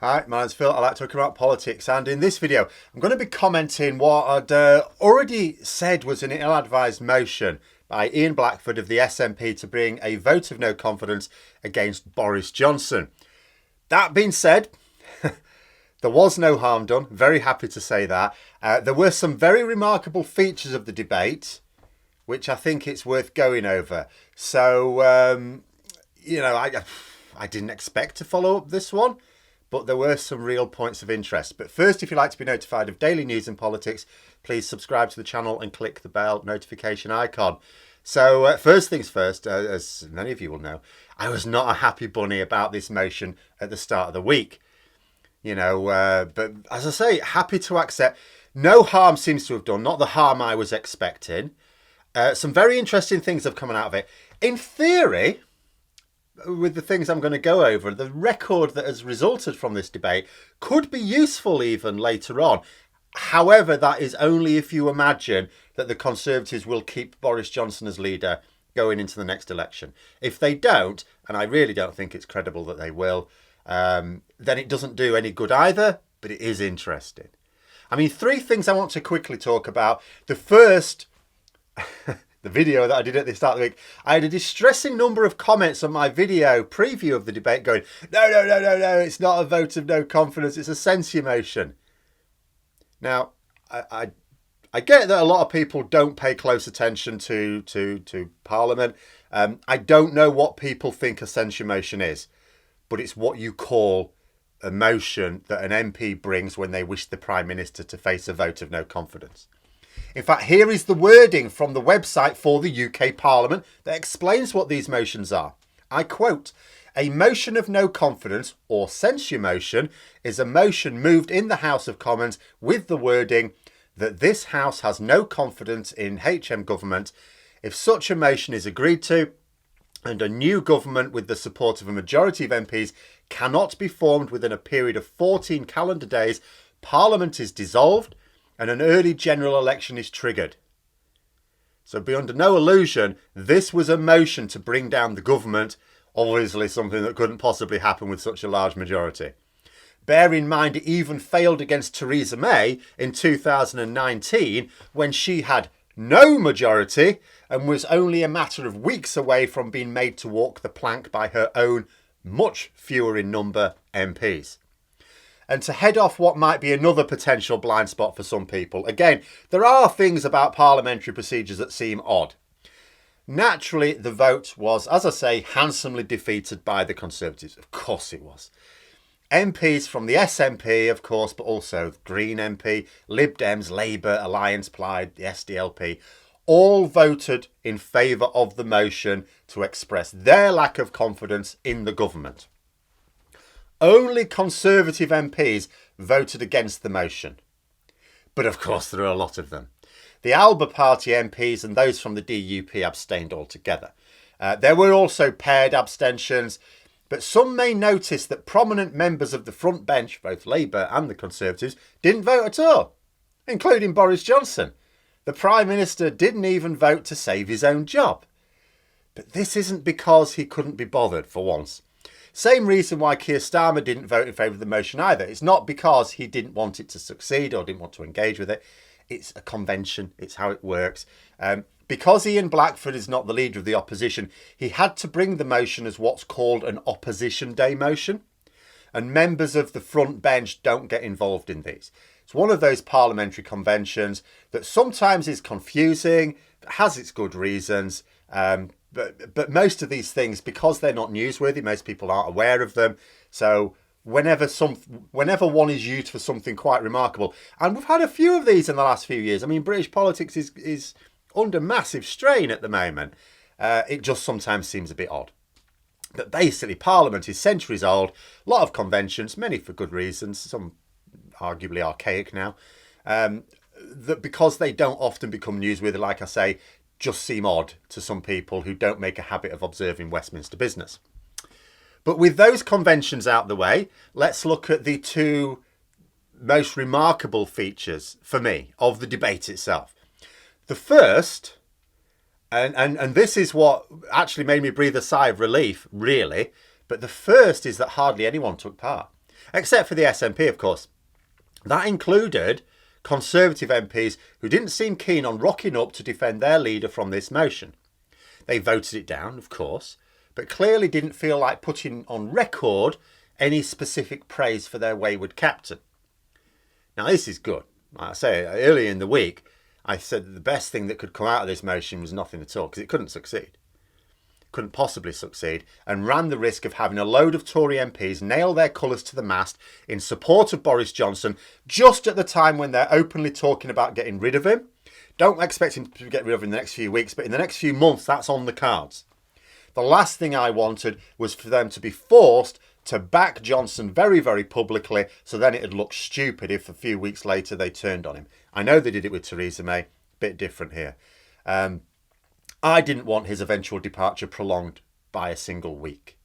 Hi, my name's Phil. I like talking about politics, and in this video, I'm going to be commenting what I'd already said was an ill-advised motion by Ian Blackford of the SNP to bring a vote of no confidence against Boris Johnson. That being said, there was no harm done. Very happy to say that. There were some very remarkable features of the debate, which I think it's worth going over. So, I didn't expect to follow up this one, but there were some real points of interest. But first, if you'd like to be notified of daily news and politics, please subscribe to the channel and click the bell notification icon. So first things first, as many of you will know, I was not a happy bunny about this motion at the start of the week. But as I say, happy to accept. No harm seems to have done, not the harm I was expecting. Some very interesting things have come out of it. In theory, with the things I'm going to go over, the record that has resulted from this debate could be useful even later on. However, that is only if you imagine that the Conservatives will keep Boris Johnson as leader going into the next election. If they don't, and I really don't think it's credible that they will, then it doesn't do any good either, but it is interesting. I mean, three things I want to quickly talk about. The first, the video that I did at the start of the week, I had a distressing number of comments on my video preview of the debate going, no, it's not a vote of no confidence, it's a censure motion. Now, I get that a lot of people don't pay close attention to Parliament. I don't know what people think a censure motion is, but it's what you call a motion that an MP brings when they wish the Prime Minister to face a vote of no confidence. In fact, here is the wording from the website for the UK Parliament that explains what these motions are. I quote, "A motion of no confidence or censure motion is a motion moved in the House of Commons with the wording that this House has no confidence in HM government. If such a motion is agreed to, and a new government with the support of a majority of MPs cannot be formed within a period of 14 calendar days, Parliament is dissolved and an early general election is triggered." So be under no illusion, this was a motion to bring down the government, obviously something that couldn't possibly happen with such a large majority. Bear in mind it even failed against Theresa May in 2019 when she had no majority and was only a matter of weeks away from being made to walk the plank by her own much fewer in number MPs. And to head off what might be another potential blind spot for some people, again, there are things about parliamentary procedures that seem odd. Naturally, the vote was, as I say, handsomely defeated by the Conservatives. Of course it was. MPs from the SNP, of course, but also Green MP, Lib Dems, Labour, Alliance, Plaid, the SDLP, all voted in favour of the motion to express their lack of confidence in the government. Only Conservative MPs voted against the motion. But of course there are a lot of them. The Alba Party MPs and those from the DUP abstained altogether. There were also paired abstentions, but some may notice that prominent members of the front bench, both Labour and the Conservatives, didn't vote at all, including Boris Johnson. The Prime Minister didn't even vote to save his own job. But this isn't because he couldn't be bothered, for once. Same reason why Keir Starmer didn't vote in favour of the motion either. It's not because he didn't want it to succeed or didn't want to engage with it. It's a convention. It's how it works. Because Ian Blackford is not the leader of the opposition, he had to bring the motion as what's called an opposition day motion. And members of the front bench don't get involved in these. It's one of those parliamentary conventions that sometimes is confusing, has its good reasons. But most of these things, because they're not newsworthy, most people aren't aware of them. So whenever one is used for something quite remarkable, and we've had a few of these in the last few years. I mean, British politics is under massive strain at the moment. It just sometimes seems a bit odd. But basically, Parliament is centuries old, a lot of conventions, many for good reasons, some arguably archaic now, that because they don't often become newsworthy, like I say, just seem odd to some people who don't make a habit of observing Westminster business. But with those conventions out the way, let's look at the two most remarkable features, for me, of the debate itself. The first, and this is what actually made me breathe a sigh of relief, really, but the first is that hardly anyone took part. Except for the SNP, of course. That included Conservative MPs who didn't seem keen on rocking up to defend their leader from this motion. They voted it down, of course, but clearly didn't feel like putting on record any specific praise for their wayward captain. Now, this is good. Like I say, earlier in the week, I said that the best thing that could come out of this motion was nothing at all, because it couldn't succeed. Couldn't possibly succeed, and ran the risk of having a load of Tory MPs nail their colours to the mast in support of Boris Johnson just at the time when they're openly talking about getting rid of him. Don't expect him to get rid of him in the next few weeks, but in the next few months, that's on the cards. The last thing I wanted was for them to be forced to back Johnson very, very publicly, so then it'd look stupid if a few weeks later they turned on him. I know they did it with Theresa May, bit different here. I didn't want his eventual departure prolonged by a single week.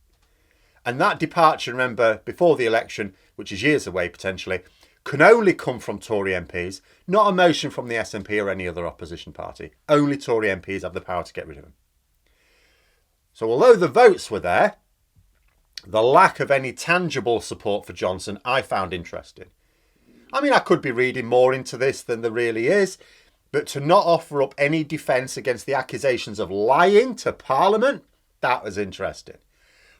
And that departure, remember, before the election, which is years away potentially, can only come from Tory MPs, not a motion from the SNP or any other opposition party. Only Tory MPs have the power to get rid of him. So although the votes were there, the lack of any tangible support for Johnson I found interesting. I mean, I could be reading more into this than there really is, but to not offer up any defence against the accusations of lying to Parliament, that was interesting.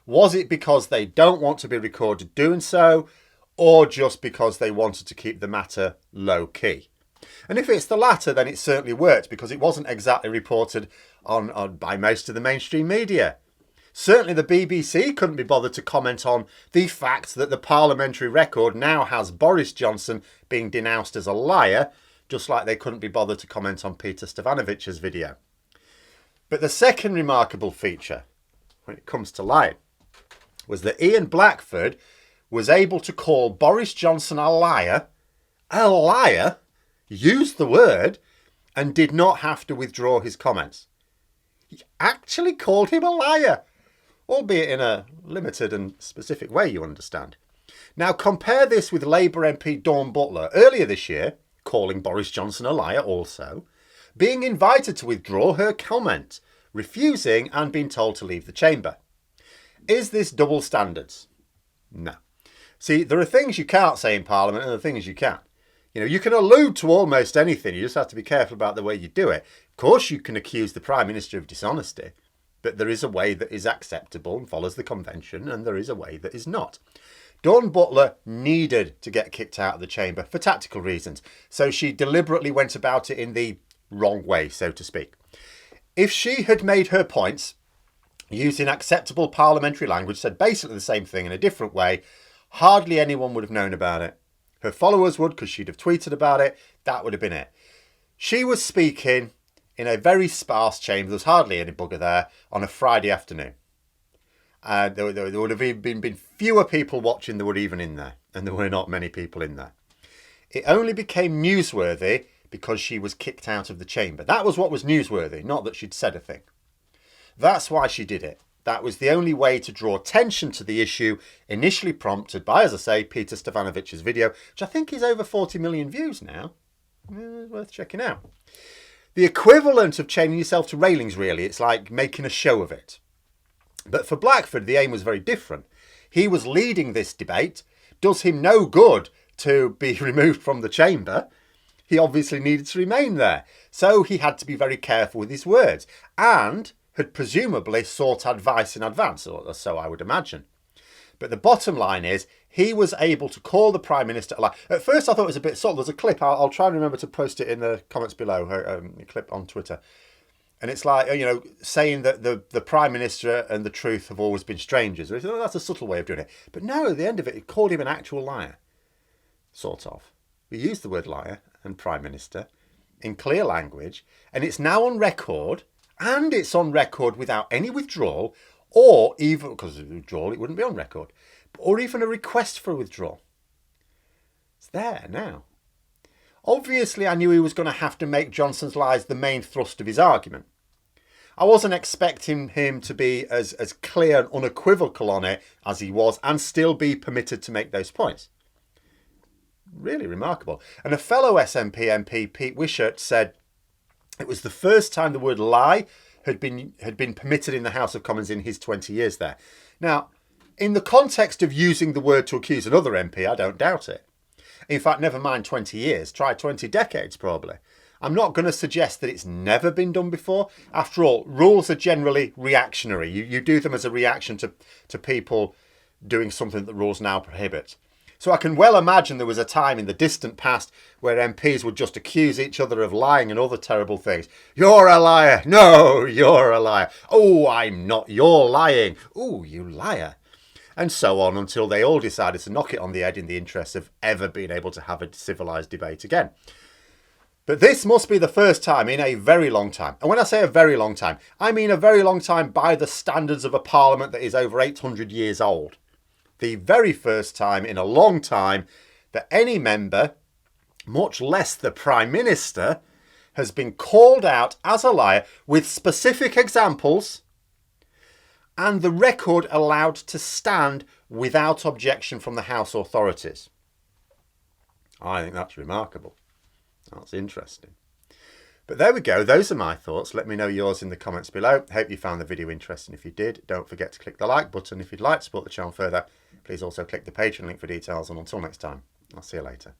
Was it because they don't want to be recorded doing so, or just because they wanted to keep the matter low key? And if it's the latter, then it certainly worked, because it wasn't exactly reported on by most of the mainstream media. Certainly the BBC couldn't be bothered to comment on the fact that the parliamentary record now has Boris Johnson being denounced as a liar, just like they couldn't be bothered to comment on Peter Stevanovich's video. But the second remarkable feature, when it comes to lying, was that Ian Blackford was able to call Boris Johnson a liar, used the word, and did not have to withdraw his comments. He actually called him a liar, albeit in a limited and specific way, you understand. Now compare this with Labour MP Dawn Butler earlier this year, calling Boris Johnson a liar also, being invited to withdraw her comment, refusing and being told to leave the chamber. Is this double standards? No. See, there are things you can't say in Parliament and there are things you can. You know, you can allude to almost anything. You just have to be careful about the way you do it. Of course, you can accuse the Prime Minister of dishonesty, but there is a way that is acceptable and follows the convention, and there is a way that is not. Dawn Butler needed to get kicked out of the chamber for tactical reasons, so she deliberately went about it in the wrong way, so to speak. If she had made her points using acceptable parliamentary language, said basically the same thing in a different way, hardly anyone would have known about it. Her followers would, because she'd have tweeted about it. That would have been it. She was speaking in a very sparse chamber. There was hardly any bugger there on a Friday afternoon. There would have been fewer people watching than were even in there. And there were not many people in there. It only became newsworthy because she was kicked out of the chamber. That was what was newsworthy, not that she'd said a thing. That's why she did it. That was the only way to draw attention to the issue, initially prompted by, as I say, Peter Stevanovich's video, which I think is over 40 million views now. Worth checking out. The equivalent of chaining yourself to railings, really. It's like making a show of it. But for Blackford, the aim was very different. He was leading this debate. Does him no good to be removed from the chamber. He obviously needed to remain there. So he had to be very careful with his words. And had presumably sought advice in advance, or so I would imagine. But the bottom line is, he was able to call the Prime Minister a liar. At first I thought it was a bit subtle. There's a clip, I'll try and remember to post it in the comments below, a clip on Twitter. And it's like, you know, saying that the Prime Minister and the truth have always been strangers. Oh, that's a subtle way of doing it. But no, at the end of it, it called him an actual liar. Sort of. We used the word liar and Prime Minister in clear language, and it's now on record. And it's on record without any withdrawal, or even, because of withdrawal it wouldn't be on record, or even a request for a withdrawal. It's there now. Obviously, I knew he was going to have to make Johnson's lies the main thrust of his argument. I wasn't expecting him to be as clear and unequivocal on it as he was, and still be permitted to make those points. Really remarkable. And a fellow SNP MP, Pete Wishart, said, it was the first time the word lie had been permitted in the House of Commons in his 20 years there. Now, In the context of using the word to accuse another MP, I don't doubt it. In fact, never mind 20 years, try 20 decades probably. I'm not going to suggest that it's never been done before. After all, rules are generally reactionary. You do them as a reaction to people doing something that rules now prohibit. So I can well imagine there was a time in the distant past where MPs would just accuse each other of lying and other terrible things. You're a liar. No, you're a liar. Oh, I'm not. You're lying. Oh, you liar. And so on until they all decided to knock it on the head in the interest of ever being able to have a civilised debate again. But this must be the first time in a very long time. And when I say a very long time, I mean a very long time by the standards of a parliament that is over 800 years old. The very first time in a long time that any member, much less the Prime Minister, has been called out as a liar with specific examples and the record allowed to stand without objection from the House authorities. I think that's remarkable. That's interesting. But there we go. Those are my thoughts. Let me know yours in the comments below. Hope you found the video interesting. If you did, don't forget to click the like button. If you'd like to support the channel further, please also click the Patreon link for details. And until next time, I'll see you later.